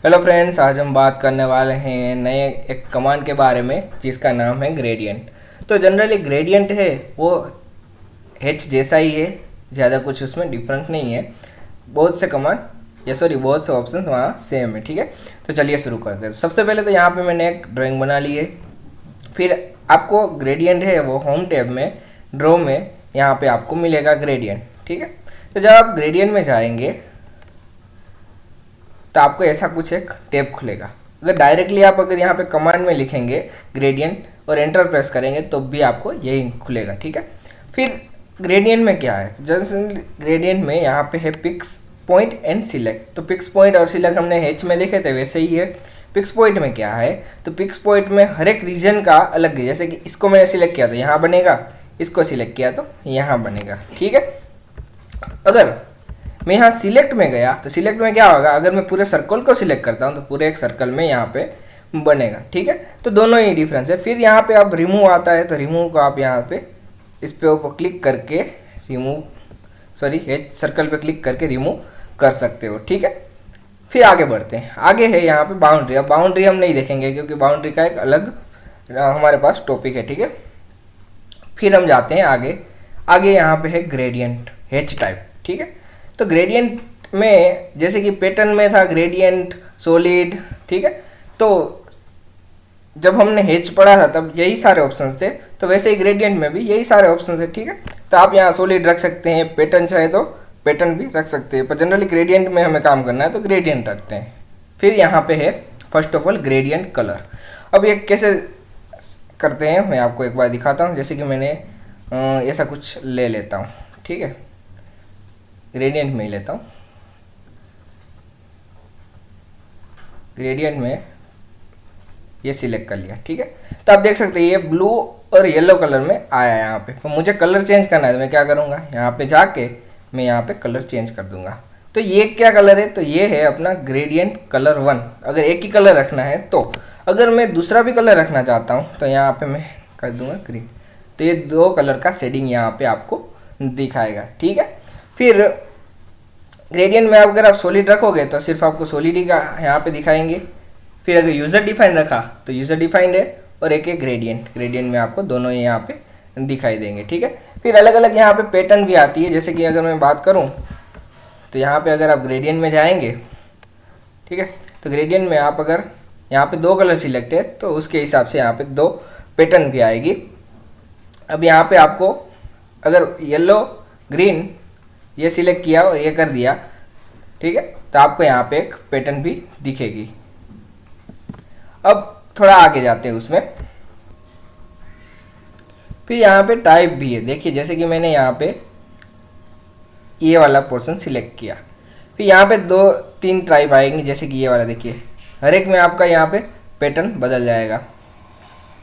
Hello friends, आज हम बात करने वाले हैं नए एक कमांड के बारे में जिसका नाम है ग्रेडियंट। तो जनरली ग्रेडियंट है वो एच जैसा ही है, ज़्यादा कुछ उसमें डिफरेंट नहीं है। बहुत से कमांड बहुत से ऑप्शन वहाँ सेम है। ठीक है, तो चलिए शुरू करते हैं। सबसे पहले तो यहाँ पे मैंने एक ड्राइंग बना ली है। फिर आपको ग्रेडियंट है वो होम टैब में ड्रॉ में यहाँ पे आपको मिलेगा ग्रेडियंट। ठीक है, तो जब आप ग्रेडियंट में जाएंगे तो आपको ऐसा कुछ एक टैब खुलेगा। अगर डायरेक्टली आप अगर यहाँ पे कमांड में लिखेंगे ग्रेडियंट और एंटर प्रेस करेंगे तो भी आपको यही खुलेगा। ठीक है, फिर ग्रेडियंट में क्या है, तो जैसे ग्रेडियंट में यहाँ पे है पिक्स पॉइंट एंड सिलेक्ट। तो पिक्स पॉइंट और सिलेक्ट हमने एच में देखे थे, वैसे ही है। पिक्स पॉइंट में क्या है, तो पिक्स पॉइंट में हर एक रीजन का अलग है। जैसे कि इसको मैंने सिलेक्ट किया तो यहाँ बनेगा, इसको सिलेक्ट किया तो यहाँ बनेगा। ठीक है, अगर मैं यहाँ सिलेक्ट में गया तो सिलेक्ट में क्या होगा, अगर मैं पूरे सर्कल को सिलेक्ट करता हूँ तो पूरे एक सर्कल में यहाँ पे बनेगा। ठीक है, तो दोनों ही डिफरेंस है। फिर यहाँ पे आप रिमूव आता है तो रिमूव को आप यहाँ पे इस पे ऊपर क्लिक करके सर्कल पे क्लिक करके रिमूव कर सकते हो। ठीक है, फिर आगे बढ़ते हैं। आगे है यहाँ पे बाउंड्री। अब बाउंड्री हम नहीं देखेंगे क्योंकि बाउंड्री का एक अलग हमारे पास टॉपिक है। ठीक है, फिर हम जाते हैं आगे। आगे यहाँ पे है ग्रेडियंट एच टाइप। ठीक है, तो ग्रेडियंट में जैसे कि पैटर्न में था ग्रेडियंट सॉलिड। ठीक है, तो जब हमने हेच पढ़ा था तब यही सारे ऑप्शंस थे, तो वैसे ही ग्रेडियंट में भी यही सारे ऑप्शंस है। ठीक है, तो आप यहाँ सॉलिड रख सकते हैं, पैटर्न चाहे तो पैटर्न भी रख सकते हैं, पर जनरली ग्रेडियंट में हमें काम करना है तो ग्रेडियंट रखते हैं। फिर यहाँ पे है first of all gradient colour. अब ये कैसे करते हैं मैं आपको एक बार दिखाता हूँ। जैसे कि मैंने ऐसा कुछ ले लेता हूँ। ठीक है, ग्रेडियंट में ही लेता हूँ। ग्रेडियंट में ये सिलेक्ट कर लिया। ठीक है, तो आप देख सकते हैं ये ब्लू और येलो कलर में आया है यहाँ पे। तो मुझे कलर चेंज करना है तो मैं क्या करूँगा, यहाँ पे जाके मैं यहाँ पे कलर चेंज कर दूंगा। तो ये क्या कलर है, तो ये है अपना ग्रेडियंट कलर 1। अगर एक ही कलर रखना है तो, अगर मैं दूसरा भी कलर रखना चाहता हूँ तो यहाँ पे मैं कर दूंगा ग्रीन। तो ये दो कलर का शेडिंग यहाँ पे आपको दिखाएगा। ठीक है, फिर ग्रेडियंट में अगर आप सॉलिड रखोगे तो सिर्फ आपको सॉलिड ही का यहाँ पे दिखाएंगे। फिर अगर यूज़र डिफाइन रखा तो यूज़र डिफाइंड है, और एक है ग्रेडियंट। ग्रेडियंट में आपको दोनों ही यहाँ पे दिखाई देंगे। ठीक है, फिर अलग अलग यहाँ पे पैटर्न भी आती है। जैसे कि अगर मैं बात करूँ तो यहाँ पे अगर आप ग्रेडियंट में जाएंगे, ठीक है, तो ग्रेडियंट में आप अगर यहाँ पे दो कलर सिलेक्ट है तो उसके हिसाब से यहाँ पे दो पैटर्न भी आएगी। अब यहाँ पे आपको अगर येलो ग्रीन ये सिलेक्ट किया और ये कर दिया, ठीक है, तो आपको यहाँ पे एक पैटर्न भी दिखेगी। अब थोड़ा आगे जाते हैं उसमें। फिर यहाँ पे टाइप भी है। देखिए जैसे कि मैंने यहाँ पे ये वाला पोर्शन सिलेक्ट किया, फिर यहाँ पे दो तीन टाइप आएंगे। जैसे कि ये वाला देखिए, हर एक में आपका यहाँ पे पैटर्न बदल जाएगा।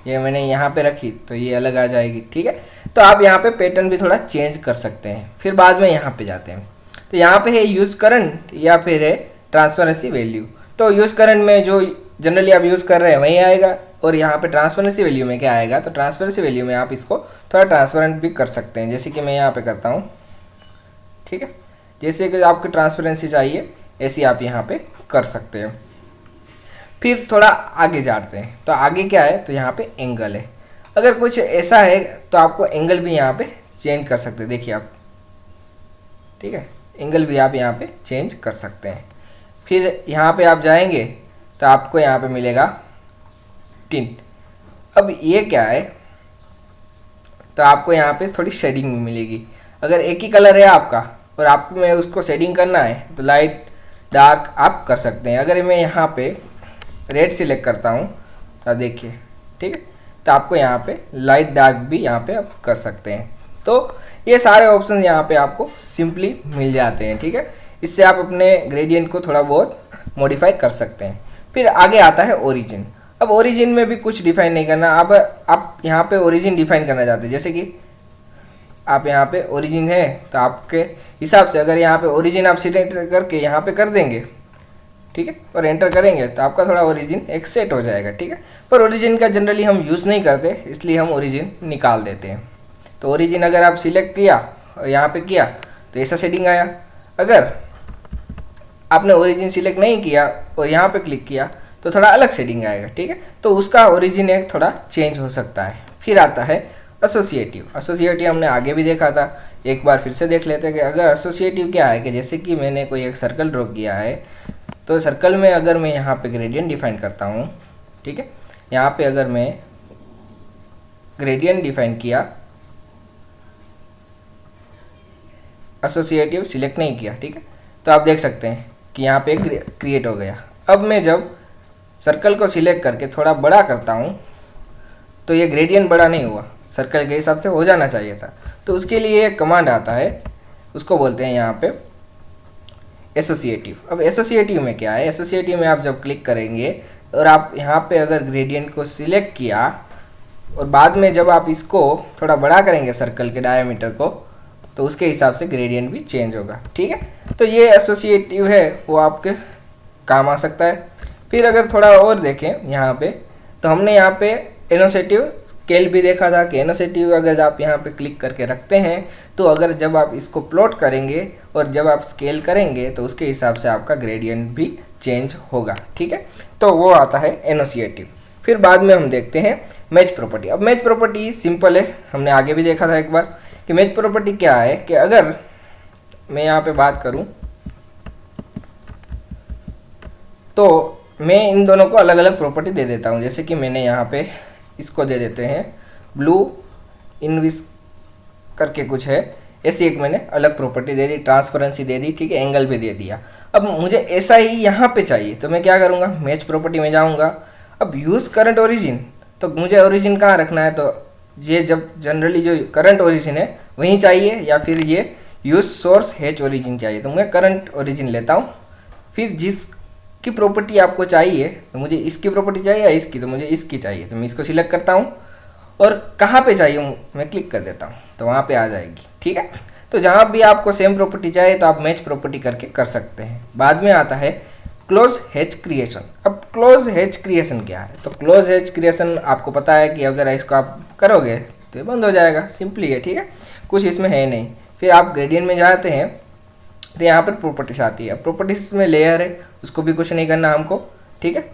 ये मैंने यहाँ पे रखी तो ये अलग आ जाएगी। ठीक है, तो आप यहाँ पे पैटर्न भी थोड़ा चेंज कर सकते हैं। फिर बाद में यहाँ पे जाते हैं तो यहाँ पे है यूज़ करंट या फिर है ट्रांसपेरेंसी वैल्यू। तो यूज़ करंट में जो जनरली आप यूज़ कर रहे हैं वही आएगा, और यहाँ पे ट्रांसपेरेंसी वैल्यू में क्या आएगा, तो ट्रांसपेरेंसी वैल्यू में आप इसको थोड़ा ट्रांसपेरेंट भी कर सकते हैं। जैसे कि मैं यहाँ पे करता हूँ। ठीक है, जैसे कि आपकी ट्रांसपेरेंसी चाहिए ऐसी आप यहाँ पे कर सकते हैं। फिर थोड़ा आगे जाते हैं तो आगे क्या है, तो यहाँ पे एंगल है। अगर कुछ ऐसा है तो आपको एंगल भी यहाँ पे चेंज कर सकते हैं। देखिए आप, ठीक है, एंगल भी आप यहाँ पे चेंज कर सकते हैं। फिर यहाँ पे आप जाएंगे तो आपको यहाँ पे मिलेगा टिंट। अब ये क्या है, तो आपको यहाँ पे थोड़ी शेडिंग भी मिलेगी। अगर एक ही कलर है आपका और आपको में उसको शेडिंग करना है तो लाइट डार्क आप कर सकते हैं। अगर मैं यहाँ पे रेड सिलेक्ट करता हूँ तो देखिए, ठीक है, तो आपको यहाँ पे लाइट डार्क भी यहाँ पे आप कर सकते हैं। तो ये सारे ऑप्शन यहाँ पे आपको सिंपली मिल जाते हैं। ठीक है, इससे आप अपने ग्रेडियंट को थोड़ा बहुत मॉडिफाई कर सकते हैं। फिर आगे आता है ओरिजिन। अब ओरिजिन में भी कुछ डिफाइन नहीं करना। अब आप यहाँ पे ओरिजिन डिफाइन करना चाहते हैं, जैसे कि आप यहाँ पे ओरिजिन है तो आपके हिसाब से अगर यहाँ पे ओरिजिन आप सिलेक्ट करके यहाँ पे कर देंगे, ठीक है, और एंटर करेंगे तो आपका थोड़ा ओरिजिन एक सेट हो जाएगा। ठीक है, पर ओरिजिन का जनरली हम यूज़ नहीं करते, इसलिए हम ओरिजिन निकाल देते हैं। तो ओरिजिन अगर आप सिलेक्ट किया और यहाँ पे किया तो ऐसा सेटिंग आया। अगर आपने ओरिजिन सिलेक्ट नहीं किया और यहाँ पे क्लिक किया तो थोड़ा अलग शेडिंग आएगा, ठीक है। तो उसका ओरिजिन एक थोड़ा चेंज हो सकता है। फिर आता है एसोसिएटिव। एसोसिएटिव हमने आगे भी देखा था, एक बार फिर से देख लेते हैं कि अगर एसोसिएटिव क्या है कि जैसे कि मैंने कोई एक सर्कल ड्रॉ किया है, तो सर्कल में अगर मैं यहाँ पे ग्रेडियंट डिफाइन करता हूँ, ठीक है, यहाँ पे अगर मैं ग्रेडियंट डिफाइन किया, एसोसिएटिव सिलेक्ट नहीं किया, ठीक है, तो आप देख सकते हैं कि यहाँ पे क्रिएट हो गया। अब मैं जब सर्कल को सिलेक्ट करके थोड़ा बड़ा करता हूँ तो ये ग्रेडियंट बड़ा नहीं हुआ, सर्कल के हिसाब से हो जाना चाहिए था। तो उसके लिए एक कमांड आता है, उसको बोलते हैं यहाँ पे एसोसिएटिव। अब एसोसिएटिव में क्या है, एसोसिएटिव में आप जब क्लिक करेंगे और आप यहाँ पे अगर ग्रेडियंट को सिलेक्ट किया और बाद में जब आप इसको थोड़ा बड़ा करेंगे सर्कल के डायमीटर को, तो उसके हिसाब से ग्रेडियंट भी चेंज होगा, ठीक है। तो ये एसोसिएटिव है, वो आपके काम आ सकता है। फिर अगर थोड़ा और देखें यहाँ पे, तो हमने यहाँ पे एनोसेटिव स्केल भी देखा था कि एनोसेटिव अगर आप यहाँ पे क्लिक करके रखते हैं तो अगर जब आप इसको प्लॉट करेंगे और जब आप स्केल करेंगे तो उसके हिसाब से आपका ग्रेडियंट भी चेंज होगा, ठीक है। तो वो आता है एनोसिएटिव। फिर बाद में हम देखते हैं मैच प्रॉपर्टी। अब मैच प्रॉपर्टी सिंपल है, हमने आगे भी देखा था एक बार कि मैच प्रॉपर्टी क्या है कि अगर मैं यहाँ पे बात करूँ तो मैं इन दोनों को अलग अलग प्रॉपर्टी दे देता हूँ। जैसे कि मैंने यहाँ पे इसको दे देते हैं ब्लू इनविस करके कुछ है, ऐसी एक मैंने अलग प्रॉपर्टी दे दी, ट्रांसपेरेंसी दे दी, ठीक है, एंगल भी दे दिया। अब मुझे ऐसा ही यहाँ पे चाहिए तो मैं क्या करूँगा, मैच प्रॉपर्टी में जाऊँगा। अब यूज़ करंट ओरिजिन, तो मुझे ओरिजिन कहाँ रखना है, तो ये जब जनरली जो करंट ओरिजिन है वहीं चाहिए या फिर ये यूज सोर्स हैच ओरिजिन चाहिए, तो मैं करंट ओरिजिन लेता हूँ। फिर जिसकी प्रॉपर्टी आपको चाहिए, तो मुझे इसकी प्रॉपर्टी चाहिए या इसकी, तो मुझे इसकी चाहिए, तो मैं इसको सिलेक्ट करता हूँ और कहाँ पे चाहिए मैं क्लिक कर देता हूँ तो वहाँ पे आ जाएगी, ठीक है। तो जहाँ भी आपको सेम प्रॉपर्टी चाहिए तो आप मैच प्रॉपर्टी करके कर सकते हैं। बाद में आता है क्लोज हैच क्रिएशन। अब क्लोज हैच क्रिएशन क्या है, तो क्लोज हैच क्रिएशन आपको पता है कि अगर इसको आप करोगे तो ये बंद हो जाएगा, सिंपली है, ठीक है, कुछ इसमें है नहीं। फिर आप ग्रेडियंट में जाते हैं तो यहाँ पर प्रॉपर्टीज आती है। प्रॉपर्टीज में लेयर है, उसको भी कुछ नहीं करना हमको, ठीक है।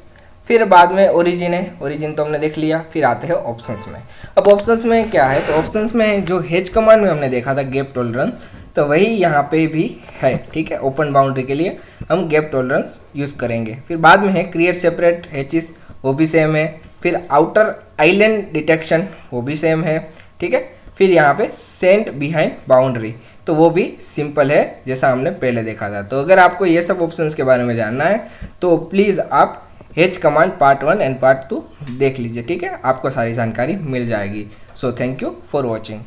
फिर बाद में ओरिजिन है, ओरिजिन तो हमने देख लिया। फिर आते हैं ऑप्शंस में। अब ऑप्शंस में क्या है, तो ऑप्शंस में जो हैच कमांड में हमने देखा था गैप टॉलरेंस, तो वही यहाँ पे भी है, ठीक है। ओपन बाउंड्री के लिए हम गैप टॉलरेंस यूज़ करेंगे। फिर बाद में है क्रिएट सेपरेट हैचेस, वो भी सेम है। फिर आउटर आइलैंड डिटेक्शन, वो भी सेम है, ठीक है। फिर यहाँ पे सेंड बिहाइंड बाउंड्री, तो वो भी सिंपल है जैसा हमने पहले देखा था। तो अगर आपको ये सब ऑप्शंस के बारे में जानना है तो प्लीज़ आप hatch command part 1 and part 2 देख लीजिए, ठीक है, आपको सारी जानकारी मिल जाएगी। So thank you for watching.